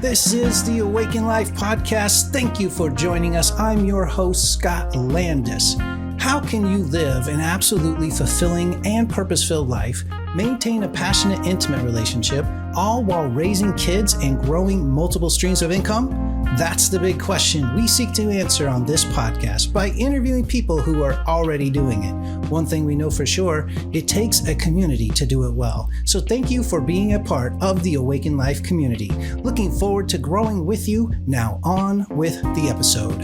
This is the Awaken Life podcast. Thank you for joining us. I'm your host, Scott Landis. How can you live an absolutely fulfilling and purpose-filled life, maintain a passionate, intimate relationship, all while raising kids and growing multiple streams of income? That's the big question we seek to answer on this podcast by interviewing people who are already doing it. One thing we know for sure, it takes a community to do it well. So thank you for being a part of the Awaken Life community. Looking forward to growing with you. Now on with the episode.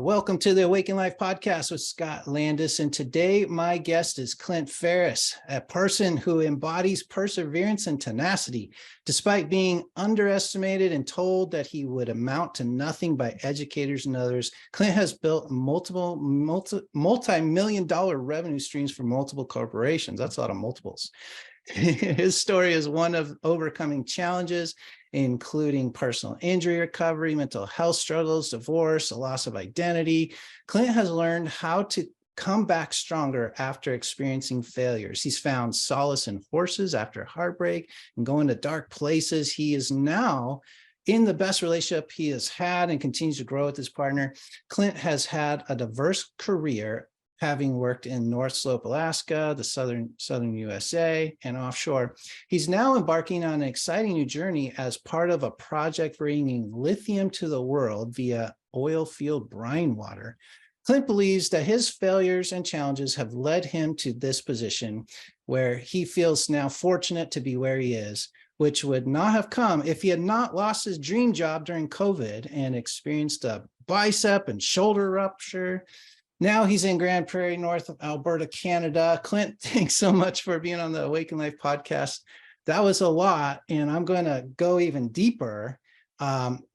Welcome to the Awaken Life podcast with Scott Landis. And today my guest is Clint Ferriss, a person who embodies perseverance and tenacity. Despite being underestimated and told that he would amount to nothing by educators and others, Clint has built multi-million dollar revenue streams for multiple corporations. That's a lot of multiples. His story is one of overcoming challenges, including personal injury recovery, mental health struggles, divorce, a loss of identity. Clint has learned how to come back stronger after experiencing failures. He's found solace in horses after heartbreak and going to dark places. He is now in the best relationship he has had and continues to grow with his partner. Clint has had a diverse career, having worked in North Slope, Alaska, the southern USA, and offshore. He's now embarking on an exciting new journey as part of a project bringing lithium to the world via oil field brine water. Clint believes that his failures and challenges have led him to this position where he feels now fortunate to be where he is, which would not have come if he had not lost his dream job during COVID and experienced a bicep and shoulder rupture. Now he's in Grand Prairie, North Alberta, Canada. Clint, thanks so much for being on the Awaken Life podcast. That was a lot, and I'm going to go even deeper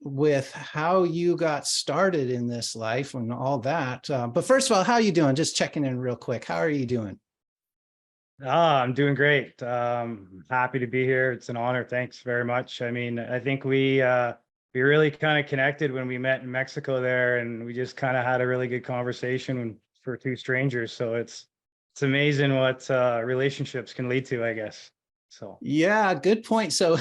with how you got started in this life and all that. But first of all, how are you doing? Just checking in real quick. How are you doing? I'm doing great. Happy to be here. It's an honor. Thanks very much. I mean, I think we really kind of connected when we met in Mexico there, and we just kind of had a really good conversation for two strangers. So it's amazing what relationships can lead to, I guess. So yeah, good point. So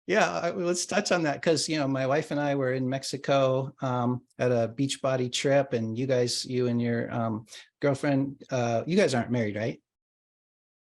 yeah, let's touch on that because my wife and I were in Mexico at a beach body trip, and you and your girlfriend, you guys aren't married, right?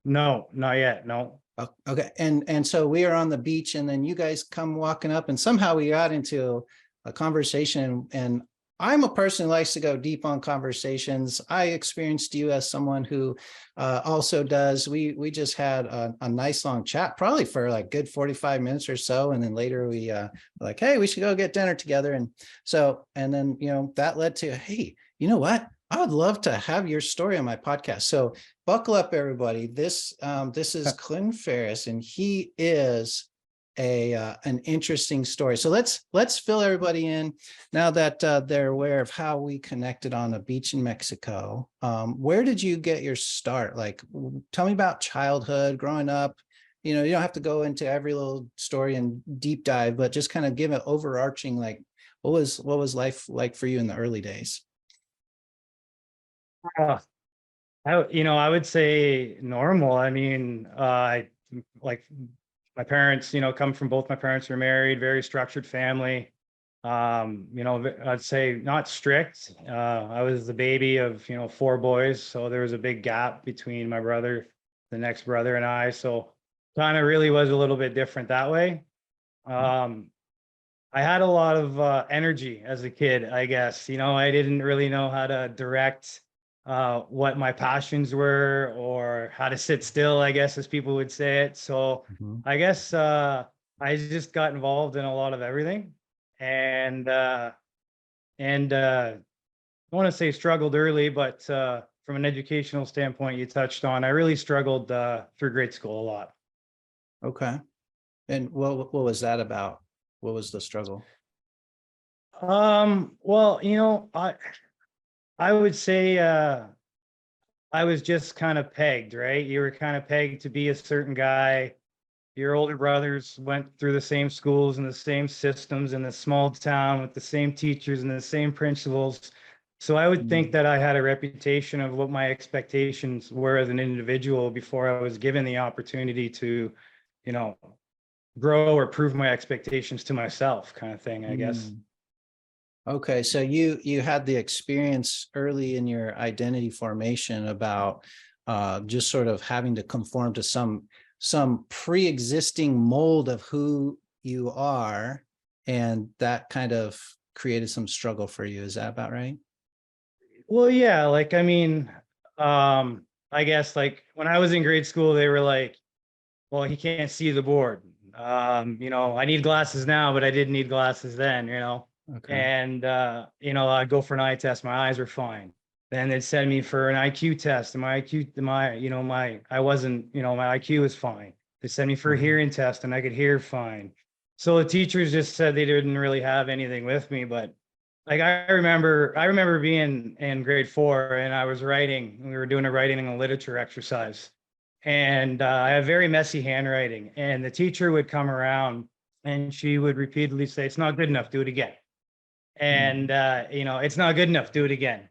No, not yet. No. Oh, okay. And so we are on the beach, and then you guys come walking up, and somehow we got into a conversation, and I'm a person who likes to go deep on conversations. I experienced you as someone who also does. We just had a nice long chat, probably for like good 45 minutes or so. And then later we like, hey, we should go get dinner together. And then, that led to, hey, you know what? I would love to have your story on my podcast. So buckle up, everybody. This is Clint Ferriss, and he is an interesting story. So let's fill everybody in now that they're aware of how we connected on a beach in Mexico. Where did you get your start? Like, tell me about childhood, growing up. You don't have to go into every little story and deep dive, but just kind of give it overarching, like what was life like for you in the early days? I would say normal. I mean, like my parents, come from, both my parents are married, very structured family. I'd say not strict. I was the baby of, 4 boys. So there was a big gap between my brother, the next brother, and I. So kind of really was a little bit different that way. I had a lot of energy as a kid, I guess. I didn't really know how to direct what my passions were or how to sit still, I guess, as people would say it. So I guess I just got involved in a lot of everything, and I want to say struggled early, but from an educational standpoint, you touched on, I really struggled through grade school a lot. Okay. And what was that about? What was the struggle? Well, I would say I was just kind of pegged, right? You were kind of pegged to be a certain guy. Your older brothers went through the same schools and the same systems in the small town with the same teachers and the same principals. So I would think that I had a reputation of what my expectations were as an individual before I was given the opportunity to, you know, grow or prove my expectations to myself, kind of thing, I guess. Mm. Okay, so you had the experience early in your identity formation about just sort of having to conform to some pre-existing mold of who you are, and that kind of created some struggle for you. Is that about right? Well, yeah, like, I mean, I guess like when I was in grade school, they were like, well, he can't see the board. I need glasses now, but I didn't need glasses then. Okay. And I'd go for an eye test, my eyes were fine. Then they'd send me for an IQ test, and my IQ, I wasn't, my IQ was fine. They sent me for a Mhm. hearing test and I could hear fine. So the teachers just said they didn't really have anything with me, but like I remember being in grade 4 and I was writing, we were doing a writing and a literature exercise. And I have very messy handwriting. And the teacher would come around and she would repeatedly say, it's not good enough, do it again. And, Mhm. it's not good enough, do it again.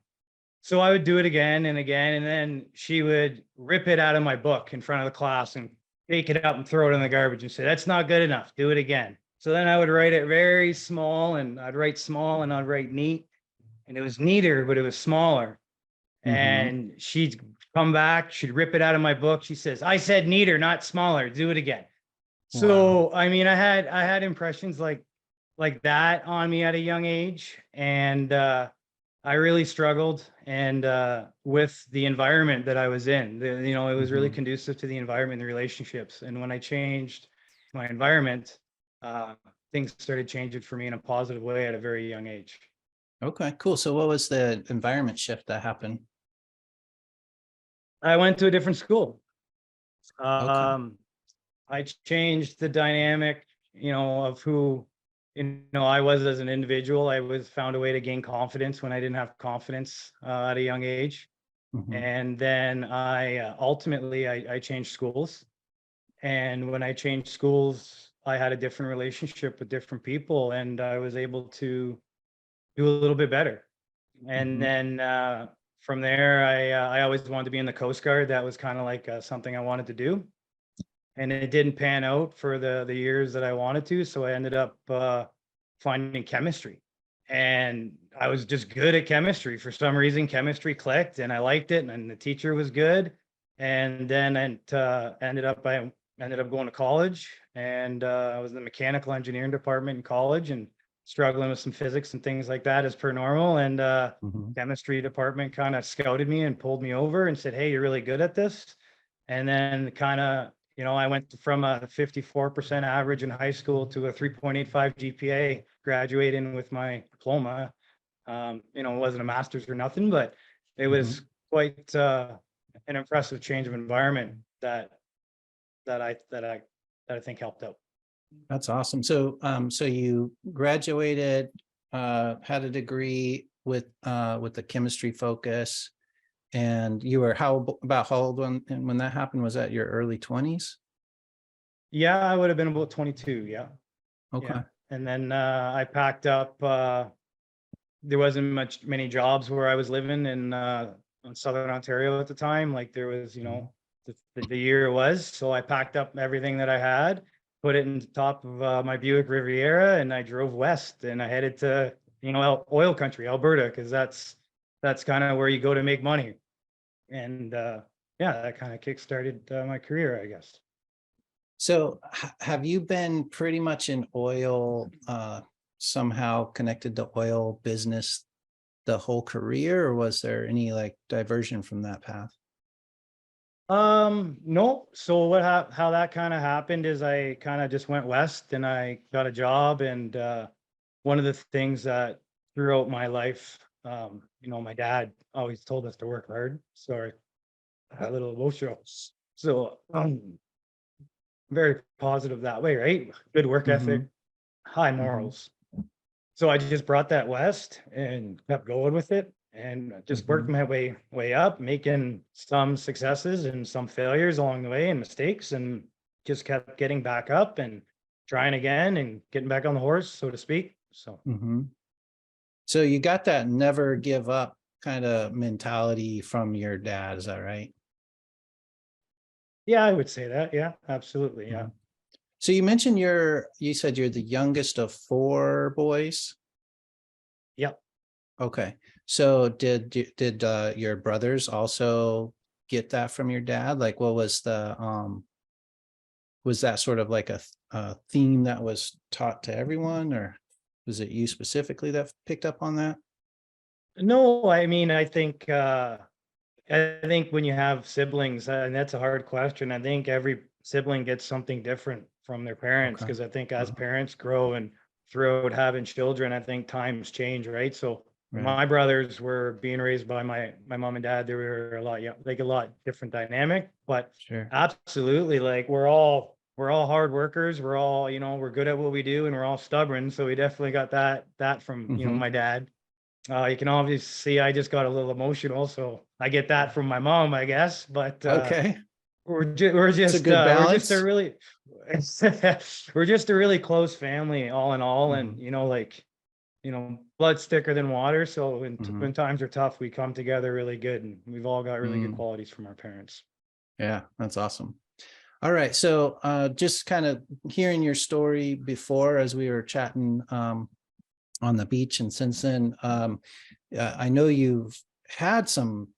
So I would do it again and again. And then she would rip it out of my book in front of the class and take it up and throw it in the garbage and say, that's not good enough, do it again. So then I would write it very small, and I'd write small and I'd write neat. And it was neater, but it was smaller. Mhm. And she'd come back, she'd rip it out of my book. She says, I said neater, not smaller. Do it again. Wow. So I mean, I had impressions like that on me at a young age. And I really struggled and with the environment that I was in. It was really Mhm. conducive to the environment and the relationships. And when I changed my environment, uh, things started changing for me in a positive way at a very young age. Okay, cool. So what was the environment shift that happened? I went to a different school. Okay. Um, I changed the dynamic, of who, I was as an individual. I was found a way to gain confidence when I didn't have confidence at a young age. Mhm. And then I ultimately I changed schools. And when I changed schools, I had a different relationship with different people, and I was able to do a little bit better. And Mhm. then from there, I always wanted to be in the Coast Guard. That was kind of like something I wanted to do, and it didn't pan out for the years that I wanted to. So I ended up finding chemistry, and I was just good at chemistry for some reason. Chemistry clicked, and I liked it, and the teacher was good. And then I ended up going to college, and I was in the mechanical engineering department in college, and struggling with some physics and things like that as per normal. And Mhm. chemistry department kind of scouted me and pulled me over and said, "Hey, you're really good at this." And then kind of, I went from a 54% average in high school to a 3.85 GPA, graduating with my diploma. It wasn't a master's or nothing, but it was Mhm. quite an impressive change of environment that I think helped out. That's awesome. So you graduated, had a degree with the chemistry focus, and you were about how old when that happened? Was that your early 20s? Yeah, I would have been about 22. Yeah. Yeah. Okay. And then I packed up. There wasn't many jobs where I was living in Southern Ontario at the time. Like there was, Mhm. the year it was. So I packed up everything that I had, put it in the top of my Buick Riviera, and I drove west and I headed to, oil country, Alberta, because that's kind of where you go to make money. And yeah, that kind of kickstarted my career, I guess. So have you been pretty much in oil, somehow connected to oil business the whole career, or was there any like diversion from that path? No. So how that kind of happened is I kind of just went west and I got a job. And one of the things that throughout my life, my dad always told us to work hard. Sorry, a little emotional. So very positive that way, right? Good work Mm-hmm. ethic, high Mm-hmm. morals. So I just brought that west and kept going with it, and just Mm-hmm. worked my way up, making some successes and some failures along the way and mistakes, and just kept getting back up and trying again and getting back on the horse, so to speak. So Mm-hmm. So you got that never give up kind of mentality from your dad. Is that right? Yeah, I would say that. Yeah, absolutely. Yeah. Mhm. So you mentioned you said you're the youngest of four boys. Yep. Okay. So did your brothers also get that from your dad? Like what was that sort of like a theme that was taught to everyone, or was it you specifically that picked up on that? No, I mean, I think when you have siblings, and that's a hard question, I think every sibling gets something different from their parents, Okay. because I think as Uh-huh. parents grow and throughout having children, I think times change, right? So Right. my brothers were being raised by my mom and dad. They were a lot, yeah, like a lot different dynamic, but Sure. absolutely, like we're all hard workers. We're all, we're good at what we do, and we're all stubborn. So we definitely got that from, Hmm. my dad. You can obviously see I just got a little emotional, so I get that from my mom, I guess. But Okay. It's a good we're just a balance. really we're just a really close family, all in all, and Hmm. like blood's thicker than water. So when Hmm. times are tough, we come together really good, and we've all got really good Mm. qualities from our parents. Yeah, that's awesome. All right. So just kind of hearing your story before as we were chatting on the beach, and since then, I know you've had some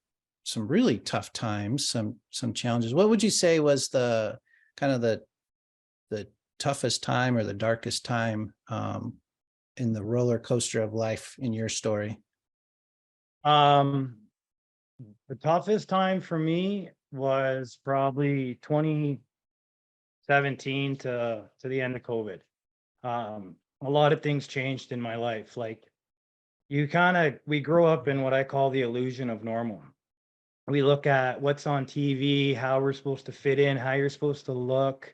really tough times, some challenges. What would you say was the kind of the toughest time or the darkest time in the roller coaster of life in your story? Um, the toughest time for me was probably 2017 to the end of COVID. A lot of things changed in my life. Like we grow up in what I call the illusion of normal. We look at what's on TV, how we're supposed to fit in, how you're supposed to look.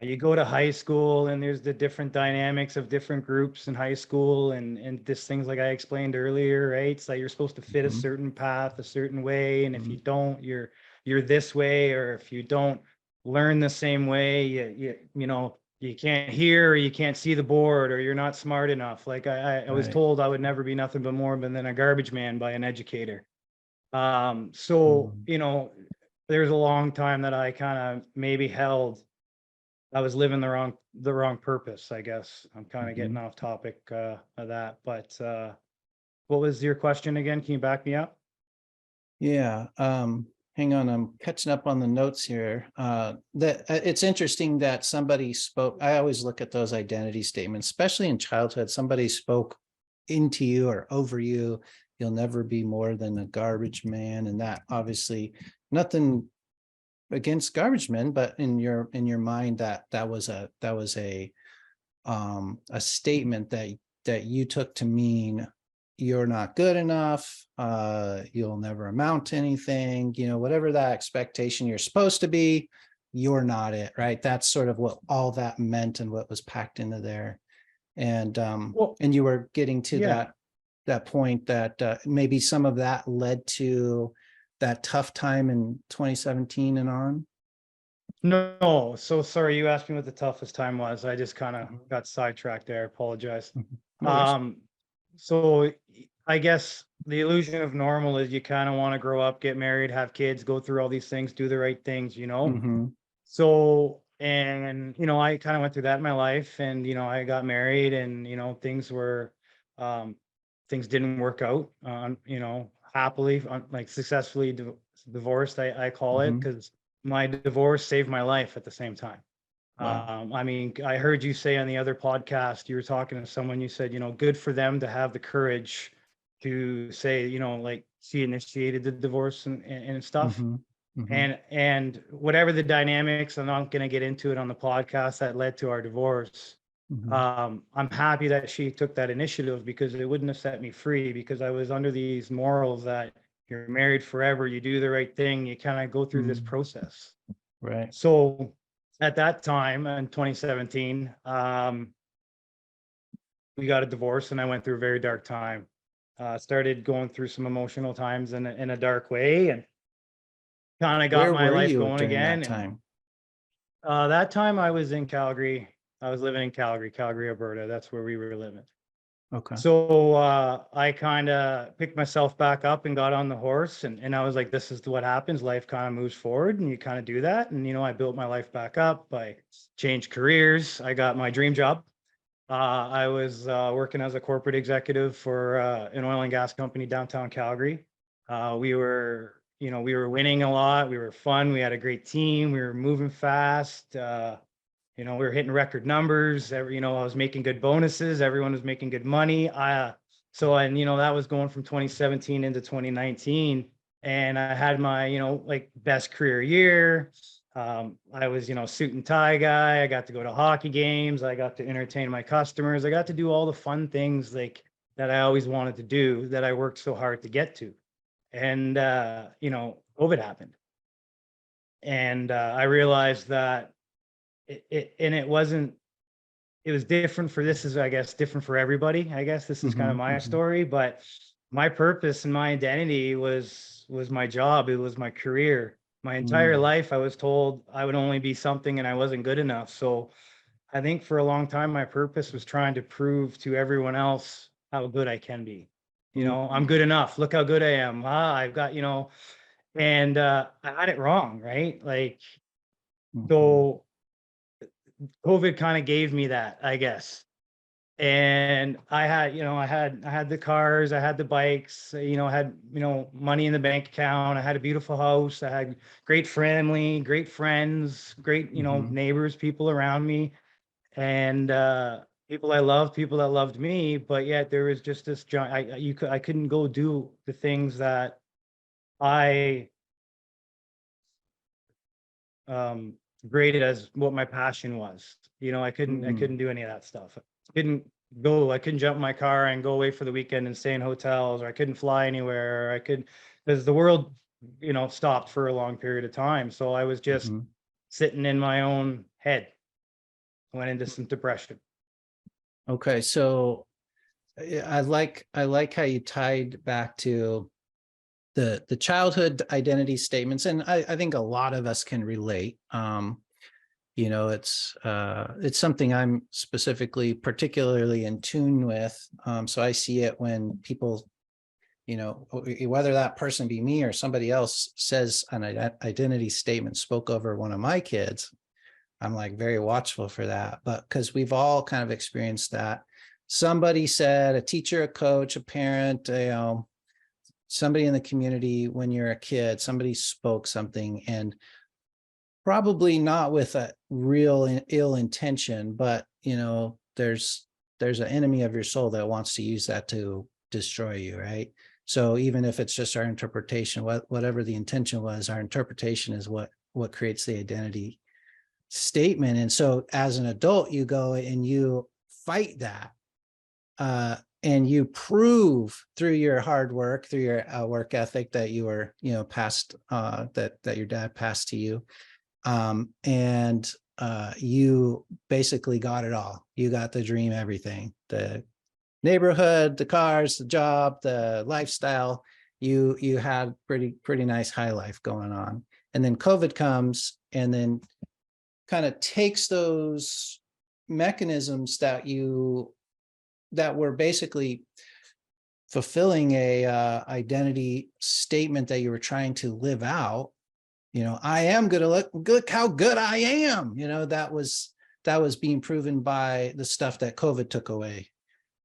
You go to high school, and there's the different dynamics of different groups in high school, and this things like I explained earlier, right? It's like you're supposed to fit a Mhm, certain path, a certain way, and if you mhm, don't, you're this way, or if you don't learn the same way, you can't hear, or you can't see the board, or you're not smart enough. Like I was right. told I would never be nothing but more than a garbage man by an educator. So Mhm, there's a long time that I kind of maybe held I was living the wrong purpose, I guess. I'm kind of getting mhm. off topic of that, but what was your question again? Can you back me up? Yeah, hang on, I'm catching up on the notes here. That it's interesting that somebody spoke. I always look at those identity statements, especially in childhood. Somebody spoke into you or over you. You'll never be more than a garbage man, and that obviously nothing against garbage men, but in your mind that was a statement that you took to mean you're not good enough, you'll never amount to anything, whatever that expectation you're supposed to be, you're not it, right? That's sort of what all that meant and what was packed into there. Well, And you were getting to yeah. that point that maybe some of that led to that tough time in 2017 and on. No, so sorry, you asked me what the toughest time was. I just kind of Mhm, got sidetracked there. I apologize. mhm. No worries. Um, so I guess the illusion of normal is you kind of want to grow up, get married, have kids, go through all these things, do the right things. Hmm. So, and I kind of went through that in my life, and I got married, and um, things didn't work out happily, like successfully divorced, I call it, Hmm. because my divorce saved my life at the same time. Wow. I mean, I heard you say on the other podcast, you were talking to someone, you said, good for them to have the courage to say, like she initiated the divorce and stuff. Hmm. Hmm. And whatever the dynamics, I'm not going to get into it on the podcast that led to our divorce. Hmm. I'm happy that she took that initiative, because it wouldn't have set me free, because I was under these morals that you're married forever, you do the right thing, you kind of go through this Mm. process. Right. So at that time in 2017, we got a divorce, and I went through a very dark time. Started going through some emotional times in a dark way, and kind of got Where my were life you going during that again. And time? that time I was in Calgary. I was living in Calgary, Alberta. That's where we were living. Okay. So I kind of picked myself back up and got on the horse, and I was like, this is what happens. Life kind of moves forward and you kind of do that. And, I built my life back up. I changed careers. I got my dream job. I was working as a corporate executive for an oil and gas company downtown Calgary. We were winning a lot. We were fun. We had a great team. We were moving fast. We were hitting record numbers. I was making good bonuses. Everyone was making good money. That was going from 2017 into 2019. And I had my, like best career year. I was, suit and tie guy. I got to go to hockey games. I got to entertain my customers. I got to do all the fun things like that I always wanted to do that I worked so hard to get to. And, COVID happened. And I realized that it was different for this is, I guess, different for everybody. I guess this is kind of my story, but my purpose and my identity was my job. It was my career. My entire life, I was told I would only be something and I wasn't good enough. So I think for a long time, my purpose was trying to prove to everyone else how good I can be. I'm good enough. Look how good I am. I've got, and I had it wrong, right? Like, so COVID kind of gave me that, I guess. And I had the cars, I had the bikes, I had, money in the bank account. I had a beautiful house. I had great family, great friends, great, neighbors, people around me, and people I loved, people that loved me. But yet there was just this giant, I couldn't go do the things that I um graded as what my passion was. I couldn't do any of that stuff. I couldn't jump in my car and go away for the weekend and stay in hotels, or I couldn't fly anywhere, or because the world, stopped for a long period of time. So I was just sitting in my own head, went into some depression. Okay. So I like how you tied back to the childhood identity statements. And I think a lot of us can relate. It's something I'm specifically particularly in tune with. So I see it when people, whether that person be me or somebody else says an identity statement spoke over one of my kids, I'm like very watchful for that. But because we've all kind of experienced that. Somebody said, a teacher, a coach, a parent, somebody in the community, when you're a kid, somebody spoke something, and probably not with a real ill intention, but there's an enemy of your soul that wants to use that to destroy you, right? So even if it's just our interpretation, whatever the intention was, our interpretation is what creates the identity statement. And so as an adult, you go and you fight that, and you prove through your hard work, through your work ethic, that you were, passed, that your dad passed to you. And you basically got it all. You got the dream, everything, the neighborhood, the cars, the job, the lifestyle. You had pretty nice high life going on. And then COVID comes and then kind of takes those mechanisms that were basically fulfilling a identity statement that you were trying to live out. I am good. Look how good I am. That was being proven by the stuff that COVID took away.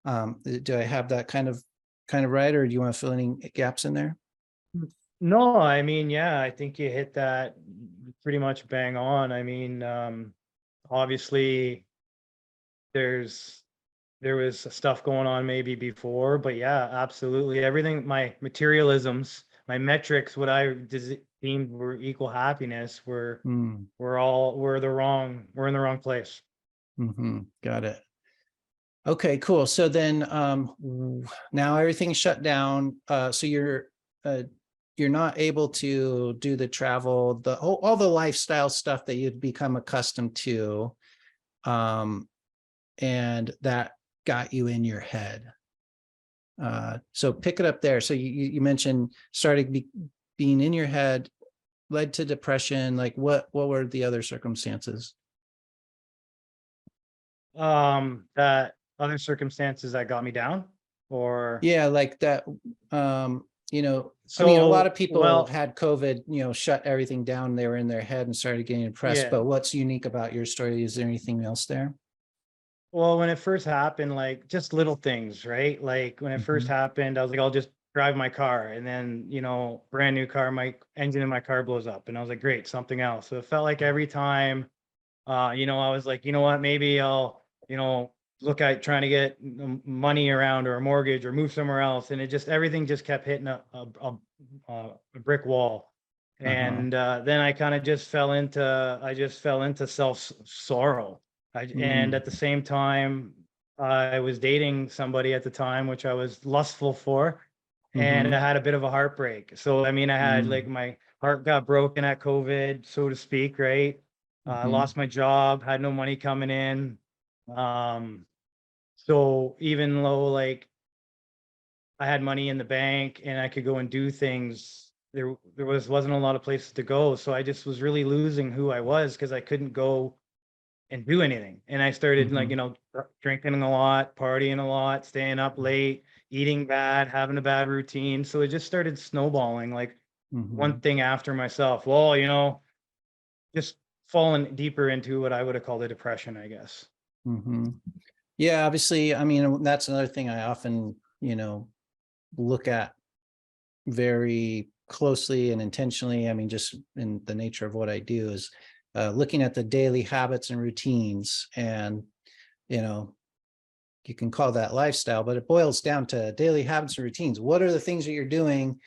Do I have that kind of right, or do you want to fill any gaps in there? No, I mean, yeah, I think you hit that pretty much bang on. I mean, obviously there was stuff going on maybe before, but yeah, absolutely. Everything, my materialisms, my metrics, what I deemed were equal happiness, we're in the wrong place. Got it. Okay, cool. So then now everything's shut down. So you're not able to do the travel, all the lifestyle stuff that you'd become accustomed to. And that got you in your head. So pick it up there. So you mentioned starting being in your head led to depression. Like what were the other circumstances? That other circumstances that got me down, or Yeah, like that. You know, I mean, a lot so, of people well, had COVID, you know, shut everything down. They were in their head and started getting depressed. yeah. But what's unique about your story? Is there anything else there? Well, when it first happened, like just little things, right? Like when it first Mhm, happened, I was like, I'll just drive my car. And then, brand new car, my engine in my car blows up. And I was like, great, something else. So it felt like every time, I was like, you know what, maybe I'll, look at trying to get money around or a mortgage or move somewhere else. And everything just kept hitting a brick wall. uh-huh. And then I just fell into self sorrow. And Mm, at the same time, I was dating somebody at the time, which I was lustful for, and I mhm, had a bit of a heartbreak. So, I mean, I had like mm, my heart got broken at COVID, so to speak, right? I mhm, lost my job, had no money coming in. Um, so even though like I had money in the bank and I could go and do things, wasn't a lot of places to go. So I just was really losing who I was because I couldn't go and do anything. And I started like, mhm, drinking a lot, partying a lot, staying up late, eating bad, having a bad routine. So it just started snowballing, like one mhm, thing after myself. Well, just falling deeper into what I would have called a depression, I guess. mhm. Yeah, obviously, I mean, that's another thing I often, you know, look at very closely and intentionally. I mean, just in the nature of what I do is looking at the daily habits and routines. And, you know, you can call that lifestyle, but it boils down to daily habits and routines. What are the things that you're doing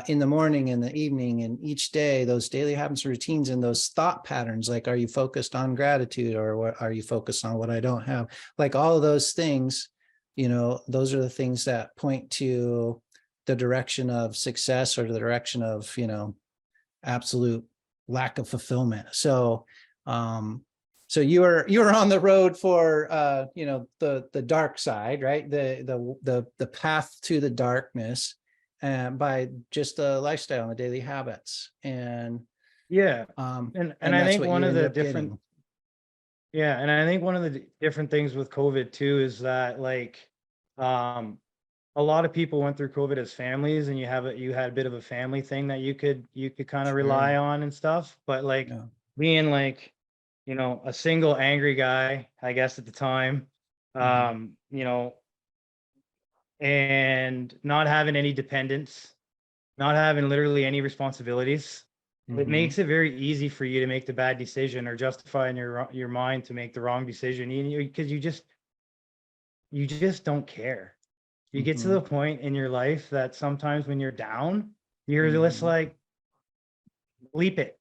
in the morning, in the evening, and each day? Those daily habits and routines and those thought patterns. Like, are you focused on gratitude, or what are you focused on what I don't have? Like all of those things, you know, those are the things that point to the direction of success or the direction of, you know, absolute lack of fulfillment. So, so you were on the road for you know, the dark side, right? The path to the darkness, and by just the lifestyle and the daily habits, Yeah. And and I that's think what one you of ended the up different getting. yeah, and I think one of the different things with COVID too is that like um a lot of people went through COVID as families, and you had a bit of a family thing that you could kind of Sure. rely on and stuff. But like Yeah. being like, a single angry guy, I guess at the time, Hmm. um, you know, and not having any dependents, not having literally any responsibilities, it Hmm. makes it very easy for you to make the bad decision or justify in your mind to make the wrong decision, because you just don't care. You get to the Hmm. point in your life that sometimes when you're down, you're just Hmm. like, leap it.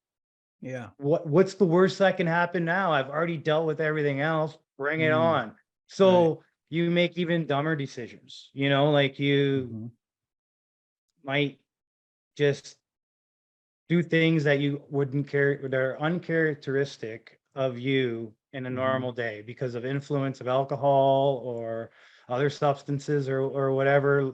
Yeah. What's the worst that can happen now? I've already dealt with everything else. Bring it Mm. on. Right. So you make even dumber decisions, like you Hmm. might just do things that you wouldn't care that are uncharacteristic of you in a Hmm. normal day because of influence of alcohol or other substances or whatever,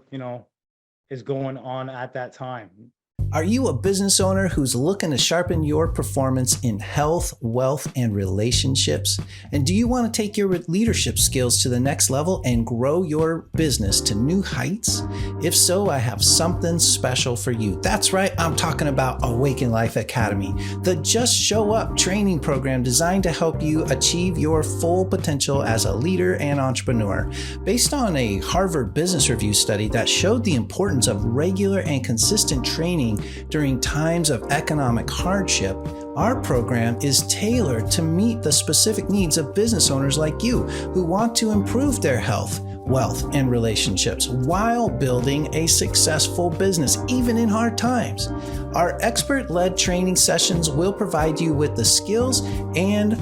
is going on at that time. Are you a business owner who's looking to sharpen your performance in health, wealth, and relationships? And do you want to take your leadership skills to the next level and grow your business to new heights? If so, I have something special for you. That's right, I'm talking about Awaken Life Academy, the Just Show Up training program designed to help you achieve your full potential as a leader and entrepreneur. Based on a Harvard Business Review study that showed the importance of regular and consistent training during times of economic hardship, our program is tailored to meet the specific needs of business owners like you who want to improve their health, wealth, and relationships while building a successful business, even in hard times. Our expert-led training sessions will provide you with the skills and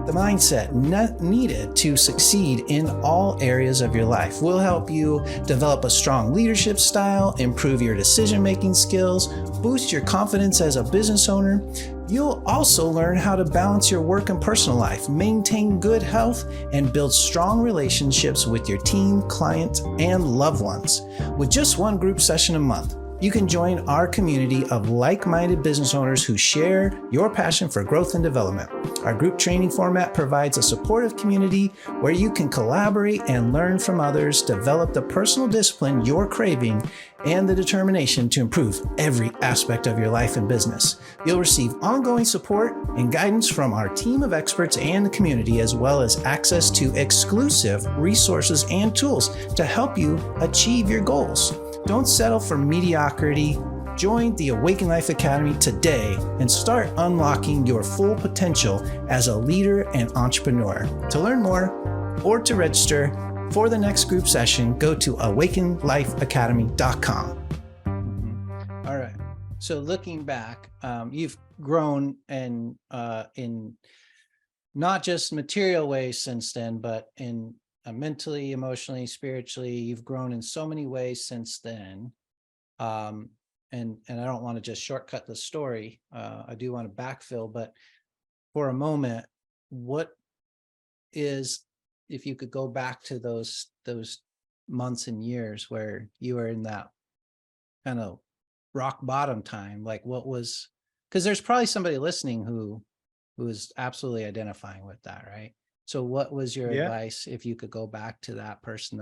the mindset needed to succeed in all areas of your life. We'll help you develop a strong leadership style, improve your decision-making skills, boost your confidence as a business owner. You'll also learn how to balance your work and personal life, maintain good health, and build strong relationships with your team, clients, and loved ones. With just one group session a month, You can join our community of like-minded business owners who share your passion for growth and development. Our group training format provides a supportive community where you can collaborate and learn from others, develop the personal discipline you're craving, and the determination to improve every aspect of your life and business. You'll receive ongoing support and guidance from our team of experts and the community, as well as access to exclusive resources and tools to help you achieve your goals. Don't settle for mediocrity. Join the Awaken Life Academy today and start unlocking your full potential as a leader and entrepreneur. To learn more or to register for the next group session, go to awakenlifeacademy.com. All right. So looking back, you've grown in not just material ways since then, but in mentally, emotionally, spiritually. You've grown in so many ways since then. And I don't want to just shortcut the story. I do want to backfill, but for a moment, what is, if you could go back to those months and years where you were in that kind of rock bottom time, like what was, because there's probably somebody listening who is absolutely identifying with that, right? So what was your advice if you could go back to that person,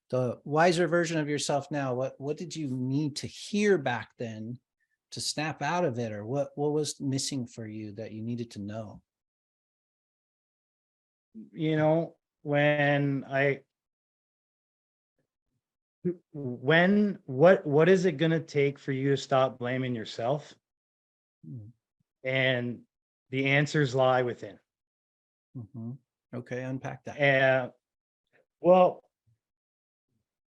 the wiser version of yourself now? What did you need to hear back then to snap out of it? Or what was missing for you that you needed to know? You know, what is it going to take for you to stop blaming yourself? And the answers lie within. Okay, unpack that. Well,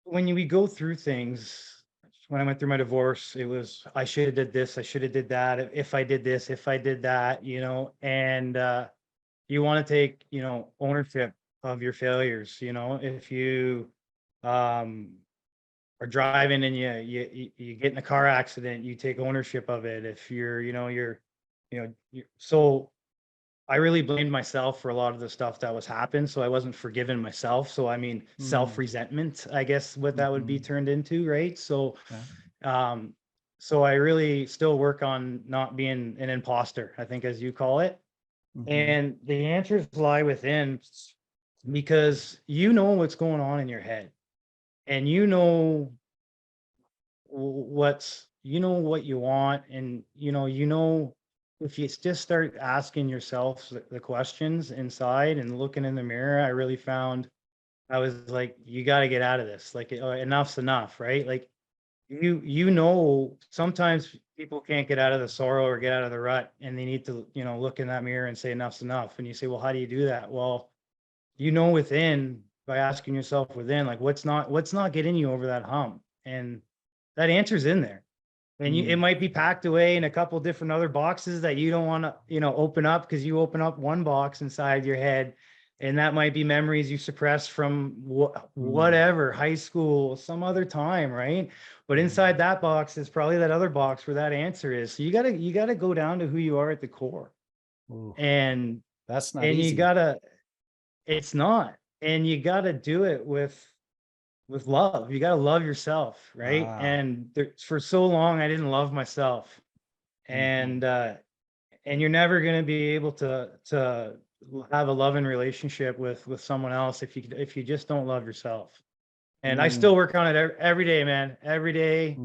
when we go through things, when I went through my divorce, it was, I should have did this, I should have did that. If I did this, if I did that, you know, and you want to take, you know, ownership of your failures. You know, if you are driving and you get in a car accident, you take ownership of it. If so I really blamed myself for a lot of the stuff that was happened. So I wasn't forgiving myself. So I mean, self-resentment, I guess what that would be turned into, right? So so I really still work on not being an imposter, I think, as you call it. And the answers lie within, because you know what's going on in your head, and you know what you want, and you know if you just start asking yourself the questions inside and looking in the mirror. I really found, I was like, you got to get out of this, like enough's enough, right? Like you know, sometimes people can't get out of the sorrow or get out of the rut, and they need to, you know, look in that mirror and say enough's enough. And you say, well, how do you do that? Well, you know, within, by asking yourself within, like what's not getting you over that hump, and that answer's in there. And it might be packed away in a couple different other boxes that you don't want to, you know, open up, because you open up one box inside your head, and that might be memories you suppressed from whatever, high school, some other time, right? But inside that box is probably that other box where that answer is. So you gotta go down to who you are at the core. And that's not easy. It's not, and you gotta do it with love. You got to love yourself, right? And for so long I didn't love myself, and you're never going to be able to have a loving relationship with someone else if you just don't love yourself. And I still work on it every day, man. Every day.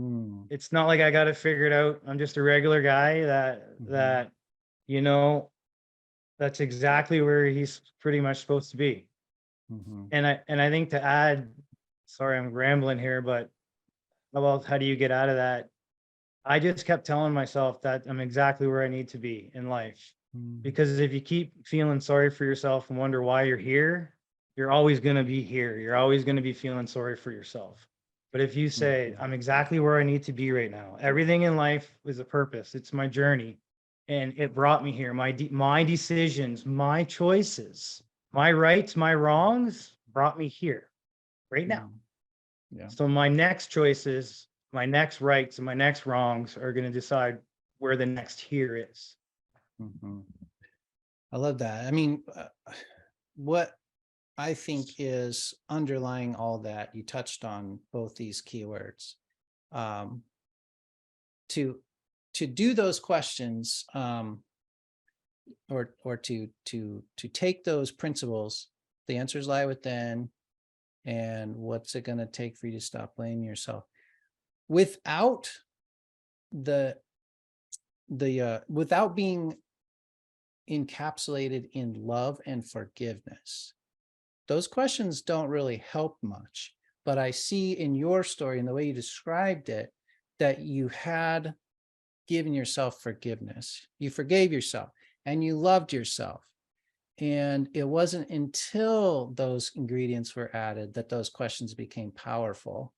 It's not like I got it figured out. I'm just a regular guy that you know, that's exactly where he's pretty much supposed to be. And I think, to add, sorry, I'm rambling here, but how do you get out of that? I just kept telling myself that I'm exactly where I need to be in life. Because if you keep feeling sorry for yourself and wonder why you're here, you're always going to be here. You're always going to be feeling sorry for yourself. But if you say, I'm exactly where I need to be right now, everything in life is a purpose. It's my journey, and it brought me here. My decisions, my choices, my rights, my wrongs brought me here right now. So my next choices, my next rights, and my next wrongs are going to decide where the next here is. I love that. I mean, what I think is underlying all that, you touched on both these keywords. to do those questions, or to take those principles, the answers lie within, and what's it going to take for you to stop blaming yourself, without the without being encapsulated in love and forgiveness. Those questions don't really help much, but I see in your story and the way you described it that you had given yourself forgiveness. You forgave yourself and you loved yourself. And it wasn't until those ingredients were added that those questions became powerful.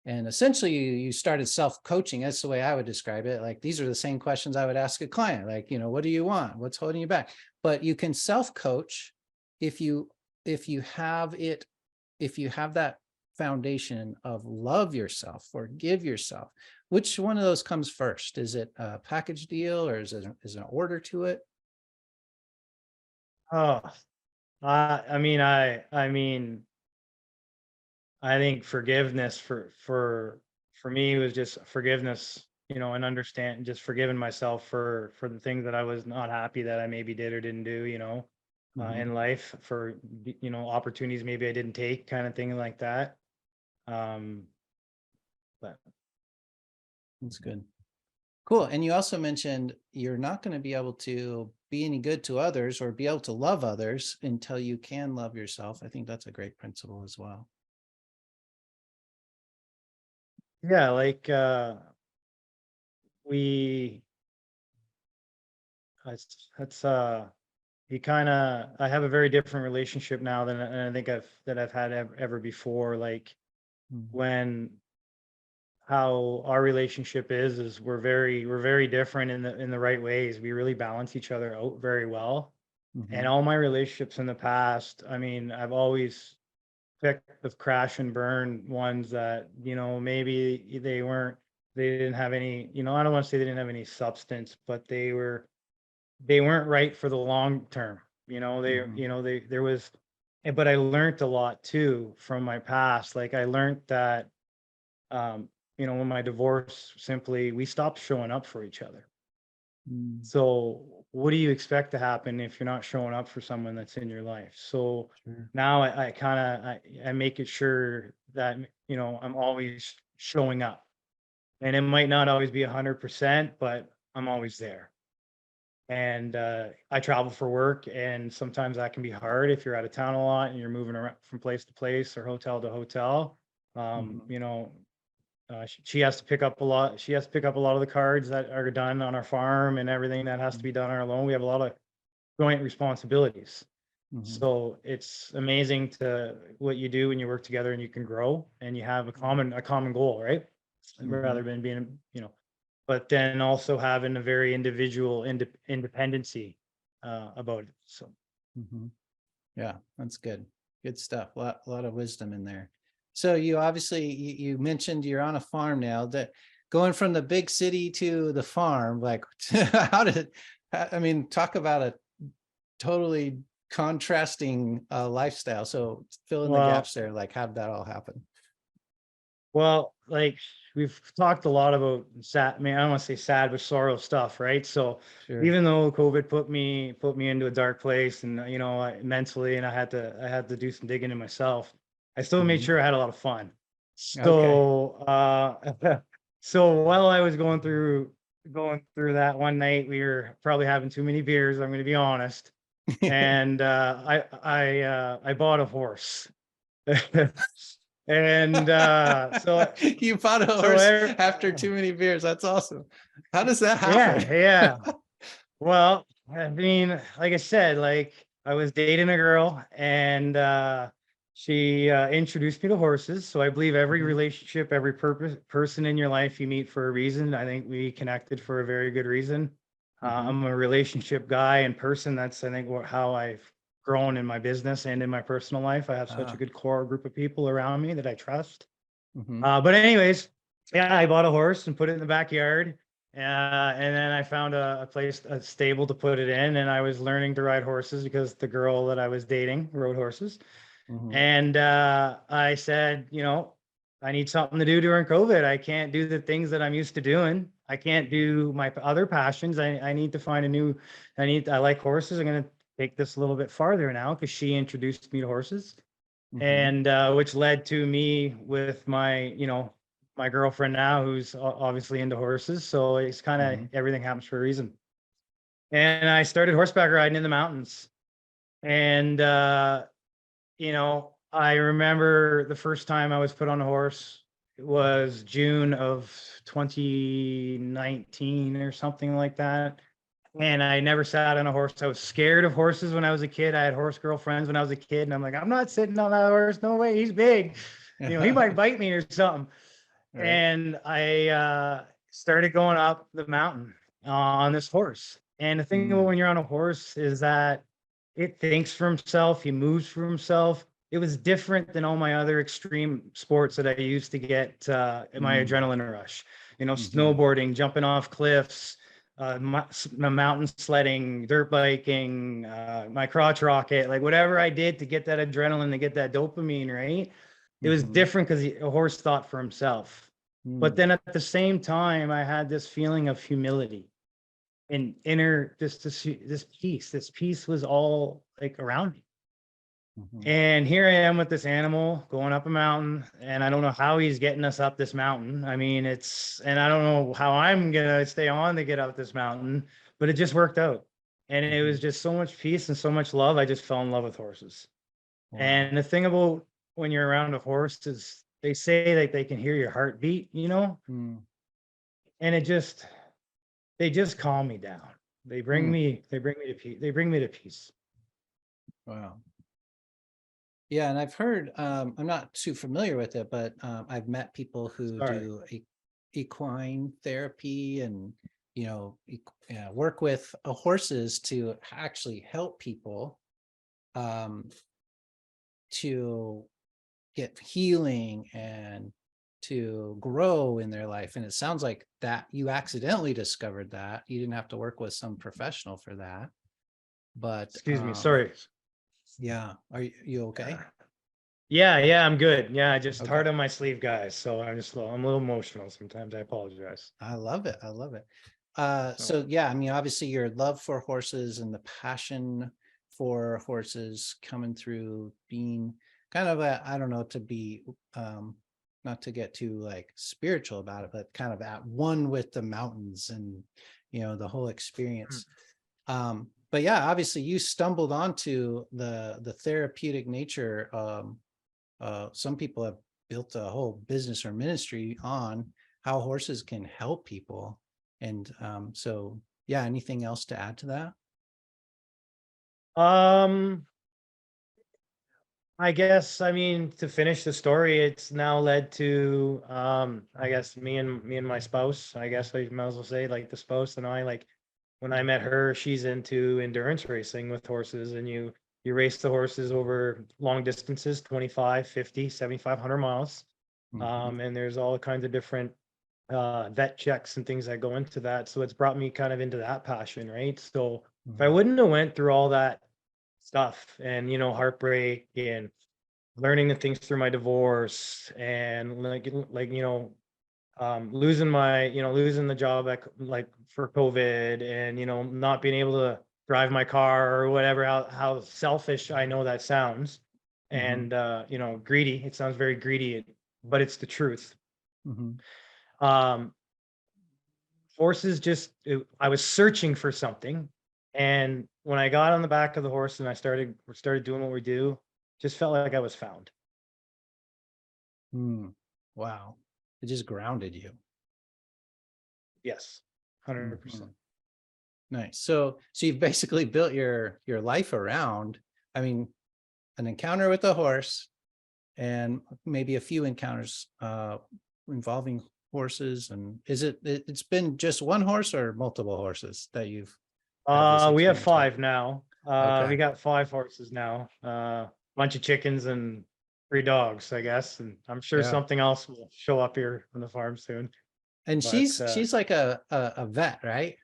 And essentially, you started self-coaching. That's the way I would describe it. Like, these are the same questions I would ask a client. Like, what do you want? What's holding you back? But you can self-coach if you have that foundation of love yourself, forgive yourself. Which one of those comes first? Is it a package deal, or is an order to it? Oh, I mean, I think forgiveness for me was just forgiveness, and understand, just forgiving myself for the things that I was not happy that I maybe did or didn't do, Mhm. in life, for opportunities maybe I didn't take, kind of thing like that. Um, but That's good. Cool. And you also mentioned you're not going to be able to be any good to others or be able to love others until you can love yourself. I think that's a great principle as well. yeah, like we that's you kind of I have a very different relationship now than I think I've had ever before. Like, Mhm. when how our relationship is we're very different in the right ways. We really balance each other out very well. And Mhm. all my relationships in the past, I mean, I've always picked the crash and burn ones that, maybe they didn't have any, I don't want to say they didn't have any substance, but they weren't right for the long term. Mhm. There was, but I learned a lot too from my past. Like, I learned that, um, when my divorce, simply, we stopped showing up for each other. Mm. So what do you expect to happen if you're not showing up for someone that's in your life? So Sure. now I kind of I make it sure that, I'm always showing up, and it might not always be 100%, but I'm always there. And I travel for work, and sometimes that can be hard if you're out of town a lot and you're moving around from place to place or hotel to hotel. Mhm. She has to pick up a lot. She has to pick up a lot of the cards that are done on our farm, and everything that has to be done on our loan. We have a lot of joint responsibilities. Mhm. So it's amazing to what you do when you work together and you can grow and you have a common goal, right? Rather Mhm. than being, but then also having a very individual independency about it. So Mhm. Yeah, that's good. Good stuff. A lot of wisdom in there. So you obviously you mentioned you're on a farm now. That going from the big city to the farm, like how did I mean, talk about a totally contrasting lifestyle. So fill in the well, gaps there. Like, how did that all happen? like, we've talked a lot about sad. I mean, I don't want to say sad, but sorrow stuff, right? So Sure. even though COVID put me into a dark place, and mentally, and I had to do some digging in myself, I still made Mhm. sure I had a lot of fun. Okay. So so while I was going through that one night, we were probably having too many beers. I'm going to be honest, and I bought a horse. And so You bought a so horse after too many beers. That's awesome. How does that happen? yeah. Well, I mean, like I said, like, I was dating a girl, and she introduced me to horses. So I believe every Mhm. relationship, every person in your life you meet for a reason. I think we connected for a very good reason. Mhm. I'm a relationship guy and person. That's, I think, how I've grown in my business and in my personal life. I have such a Ah. good core group of people around me that I trust. Mhm. But anyways, yeah, I bought a horse and put it in the backyard. And then I found a stable to put it in. And I was learning to ride horses because the girl that I was dating rode horses. Mhm. And I said, I need something to do during COVID. I can't do the things that I'm used to doing. I can't do my other passions. I need to find a new, I like horses. I'm going to take this a little bit farther now because she introduced me to horses, Mhm. and which led to me with my, my girlfriend now, who's obviously into horses. So it's kind of, Mhm. everything happens for a reason. And I started horseback riding in the mountains. And, I remember the first time I was put on a horse, it was June of 2019 or something like that. And I never sat on a horse. I was scared of horses when I was a kid. I had horse girlfriends when I was a kid, and I'm like, I'm not sitting on that horse. No way, he's big. He might bite me or something. Right. And I started going up the mountain on this horse. And the thing about Mm. when you're on a horse is that it thinks for himself, he moves for himself. It was different than all my other extreme sports that I used to get in my Mm. adrenaline rush. Mhm. Snowboarding, jumping off cliffs, mountain sledding, dirt biking, my crotch rocket, like whatever I did to get that adrenaline, to get that dopamine, right? It was Mhm. different because a horse thought for himself. But Mm. then at the same time, I had this feeling of humility and inner, this peace. This peace was all like around me. Mhm. And here I am with this animal going up a mountain, and I don't know how he's getting us up this mountain. I mean, and I don't know how I'm gonna stay on to get up this mountain, but it just worked out. And it was Mhm. just so much peace and so much love. I just fell in love with horses. Wow. And the thing about when you're around a horse is they say that they can hear your heartbeat, Mm. and they just calm me down. Mm. They bring me to peace. They bring me to peace. Wow. Yeah, and I've heard, I'm not too familiar with it, but I've met people who Sorry. do equine therapy and, yeah, work with horses to actually help people um, to get healing and to grow in their life. And it sounds like that you accidentally discovered that. You didn't have to work with some professional for that. But Excuse me. Sorry. yeah, are you okay? Yeah, I'm good. Yeah, just Okay. hard on my sleeve, guys. So I'm a little emotional sometimes. I apologize. I love it. I love it. So So yeah, I mean, obviously your love for horses and the passion for horses coming through being kind of I don't know, to be not to get too like spiritual about it, but kind of at one with the mountains and the whole experience. But yeah, obviously you stumbled onto the therapeutic nature. Some people have built a whole business or ministry on how horses can help people. And so, yeah, anything else to add to that? um I guess, I mean, to finish the story, it's now led to I guess me and my spouse, I guess I might as well say, like the spouse and I, like when I met her, she's into endurance racing with horses, and you race the horses over long distances, 25, 50, 7,500 miles. Mm-hmm. And there's all kinds of different vet checks and things that go into that. So it's brought me kind of into that passion, right? So if I Mm-hmm. wouldn't have went through all that stuff and heartbreak and learning the things through my divorce and losing the job like for COVID, and not being able to drive my car or whatever, how selfish I know that sounds, Mm-hmm. and greedy, it sounds very greedy, but it's the truth. Mm-hmm. um Horses I was searching for something, and when I got on the back of the horse and I started doing what we do, just felt like I was found. Mm. Wow. It just grounded you. Yes, Mm-hmm. 100%. Nice. So you've basically built your life around, I mean, an encounter with a horse and maybe a few encounters involving horses. And it's been just one horse or multiple horses that you've had this We have experience with? five now. We Okay. got five horses now. Bunch of chickens and three dogs, I guess. And I'm sure Yeah. something else will show up here on the farm soon. And But she's like a vet, right?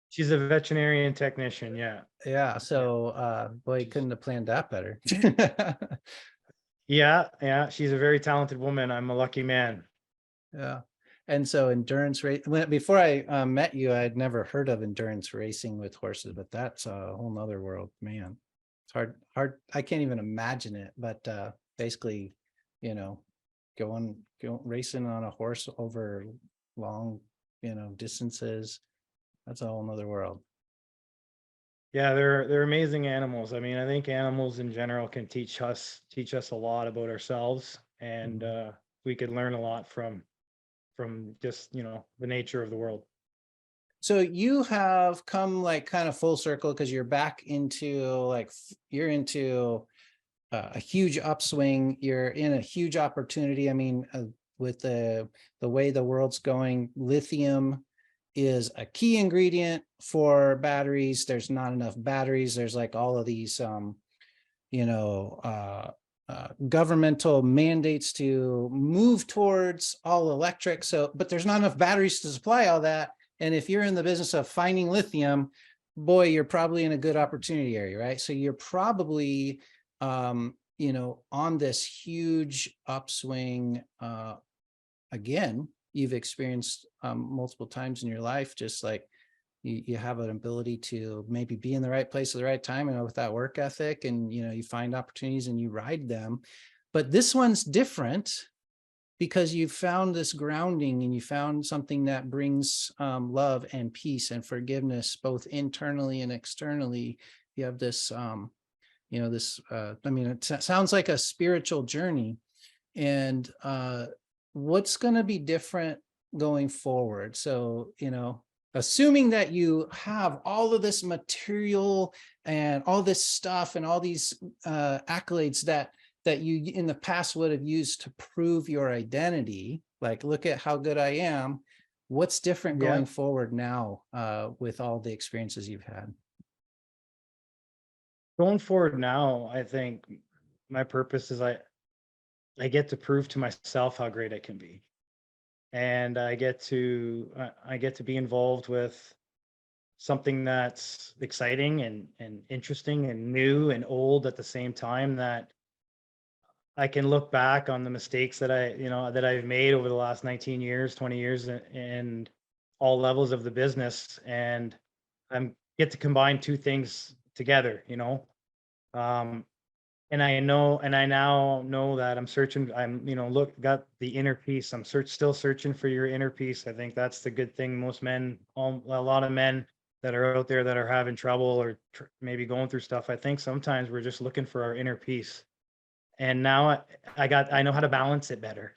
she's a veterinarian technician. Yeah, Yeah. yeah. So boy, She's couldn't have planned that better. Yeah, she's a very talented woman. I'm a lucky man. Yeah. And so endurance race, before I met you, I'd never heard of endurance racing with horses, but that's a whole nother world, man. It's hard. I can't even imagine it, but basically, you know, going racing on a horse over long, distances. That's a whole nother world. Yeah, they're amazing animals. I mean, I think animals in general can teach us a lot about ourselves, and Mhm. we could learn a lot from just the nature of the world. So you have come like kind of full circle because you're back into you're into a huge upswing. You're in a huge opportunity. I mean, with the way the world's going, lithium is a key ingredient for batteries. There's not enough batteries. There's like all of these, you know, governmental mandates to move towards all electric. So, but there's not enough batteries to supply all that. And if you're in the business of finding lithium, boy, you're probably in a good opportunity area, right? So you're probably, on this huge upswing. Again, you've experienced multiple times in your life, just like you have an ability to maybe be in the right place at the right time, and with that work ethic, and you find opportunities and you ride them. But this one's different because you found this grounding, and you found something that brings love and peace and forgiveness both internally and externally. You have this I mean, it sounds like a spiritual journey. And what's going to be different going forward? So, assuming that you have all of this material and all this stuff and all these accolades that you in the past would have used to prove your identity, like, look at how good I am. What's different Yeah, going forward now with all the experiences you've had? going forward now, I think my purpose is I get to prove to myself how great I can be, and I get to be involved with something that's exciting and interesting and new and old at the same time, that I can look back on the mistakes that I've made over the last 19 years, 20 years, and all levels of the business, and I'm get to combine two things together. Um, and I now know that look, got the inner peace. Still searching for your inner peace. I think that's the good thing. Most men, a lot of men that are out there that are having trouble or maybe going through stuff, I think sometimes we're just looking for our inner peace. And now I know how to balance it better.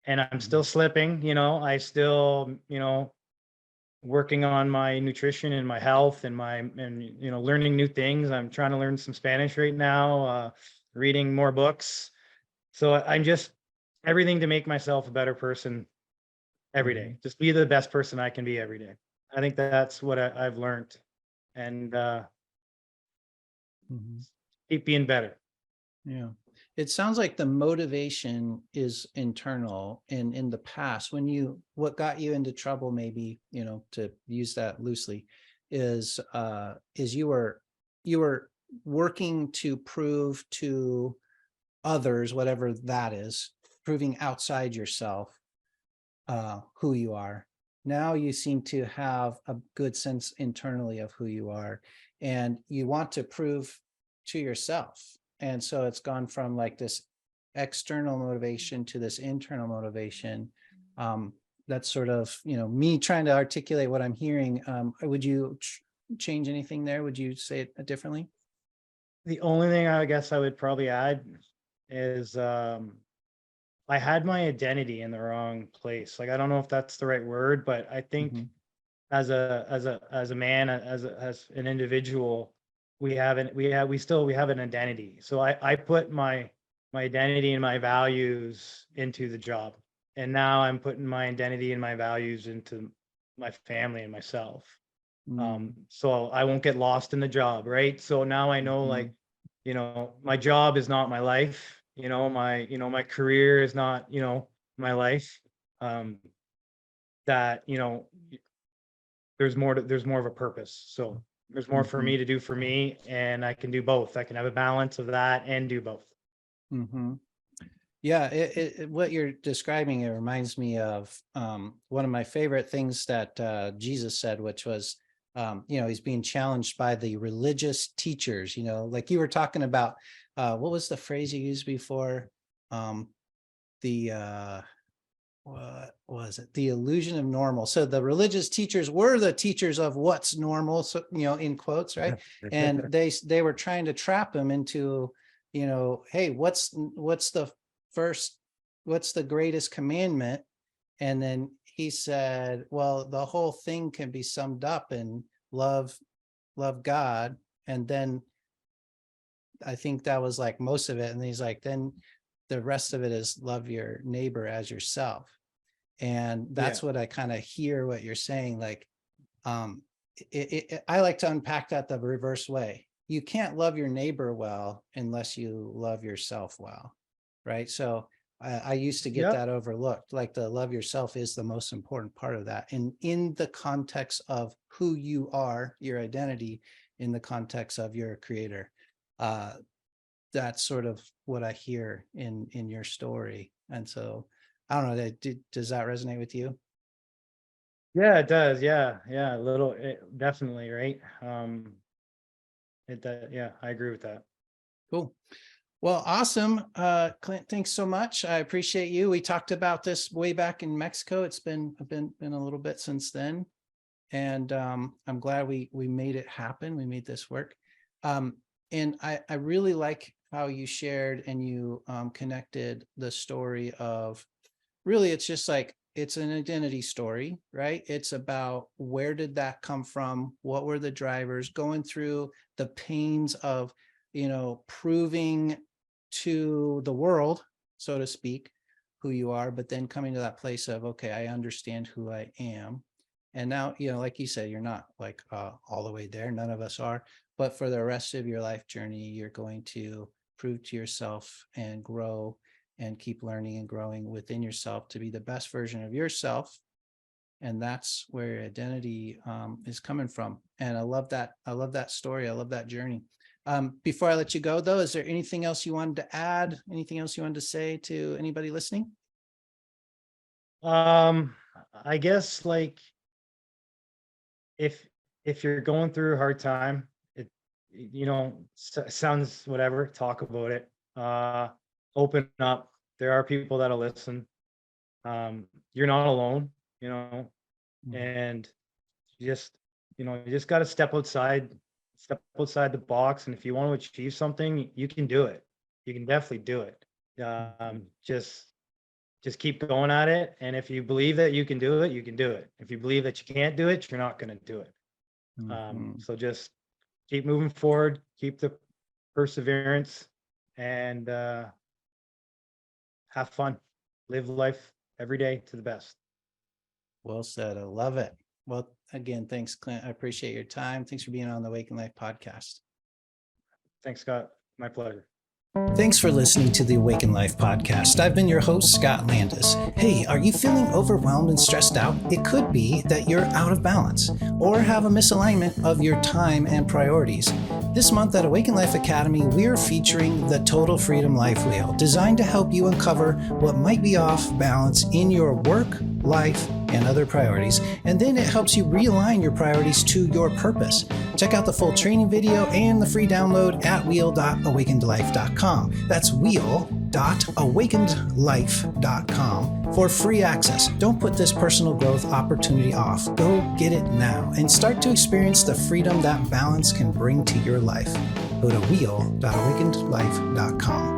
And I'm still Mhm. slipping, I still, working on my nutrition and my health and learning new things. I'm trying to learn some Spanish right now, reading more books. So I'm just everything to make myself a better person every day. Mhm. Just be the best person I can be every day. I think that's what I've learned, and Mhm. keep being better. Yeah. It sounds like the motivation is internal. And in the past, what got you into trouble, maybe, to use that loosely, is you were working to prove to others, whatever that is, proving outside yourself who you are. Now you seem to have a good sense internally of who you are, and you want to prove to yourself. And so it's gone from like this external motivation to this internal motivation. That's sort of, me trying to articulate what I'm hearing. Would you change anything there? Would you say it differently? The only thing I guess I would probably add is I had my identity in the wrong place. Like, I don't know if that's the right word, but I think Mhm. as a man, as an individual, we have an identity. So I put my identity and my values into the job, and now I'm putting my identity and my values into my family and myself. So I won't get lost in the job, right? So now I know, Mhm. like, my job is not my life. My career is not, my life. Um, that there's more of a purpose. So there's more for Mhm. me to do for me, and I can do both. I can have a balance of that and do both. Mm-hmm. Yeah, what you're describing, it reminds me of one of my favorite things that Jesus said, which was, he's being challenged by the religious teachers, like you were talking about, what was the phrase you used before? The what was it? The illusion of normal. So the religious teachers were the teachers of what's normal, so in quotes, right? And they were trying to trap him into, hey, what's the first, what's the greatest commandment? And then he said, well, the whole thing can be summed up in love God. And then I think that was like most of it. And he's like, then the rest of it is love your neighbor as yourself. And that's what I kind of hear what you're saying. Like, I like to unpack that the reverse way. You can't love your neighbor well unless you love yourself well, right? So I used to get that overlooked. Like, the love yourself is the most important part of that. And in the context of who you are, your identity, in the context of your creator, that's sort of what I hear in your story. And so I don't know, does that resonate with you? Yeah, it does. Yeah. A little, definitely. Right. It does. Yeah, I agree with that. Cool. Well, awesome. Clint, thanks so much. I appreciate you. We talked about this way back in Mexico. It's been a little bit since then. And I'm glad we made it happen. We made this work. And I really like how you shared and you connected the story of, really, it's just like, it's an identity story, right? It's about, where did that come from? What were the drivers, going through the pains of, proving to the world, so to speak, who you are, but then coming to that place of, okay, I understand who I am. And now, like you said, you're not like all the way there. None of us are. But for the rest of your life journey, you're going to prove to yourself and grow and keep learning and growing within yourself to be the best version of yourself. And that's where your identity is coming from. And I love that. I love that story. I love that journey. Before I let you go, though, is there anything else you wanted to add? Anything else you wanted to say to anybody listening? I guess, like, if you're going through a hard time, it sounds whatever, talk about it. Open up. There are people that'll listen. You're not alone, and you just got to step outside the box. And if you want to achieve something, you can do it. You can definitely do it. Just keep going at it. And if you believe that you can do it, you can do it. If you believe that you can't do it, you're not going to do it. So just keep moving forward, keep the perseverance, and have fun. Live life every day to the best. Well said. I love it. Well, again, thanks, Clint. I appreciate your time. Thanks for being on the Awaken Life podcast. Thanks, Scott. My pleasure. Thanks for listening to the Awaken Life podcast. I've been your host, Scott Landis. Hey, are you feeling overwhelmed and stressed out? It could be that you're out of balance or have a misalignment of your time and priorities. This month at Awaken Life Academy, we're featuring the Total Freedom Life Wheel, designed to help you uncover what might be off balance in your work, life, and other priorities. And then it helps you realign your priorities to your purpose. Check out the full training video and the free download at wheel.awakenedlife.com. That's wheel.awakenedlife.com for free access. Don't put this personal growth opportunity off. Go get it now and start to experience the freedom that balance can bring to your life. Go to wheel.awakenedlife.com.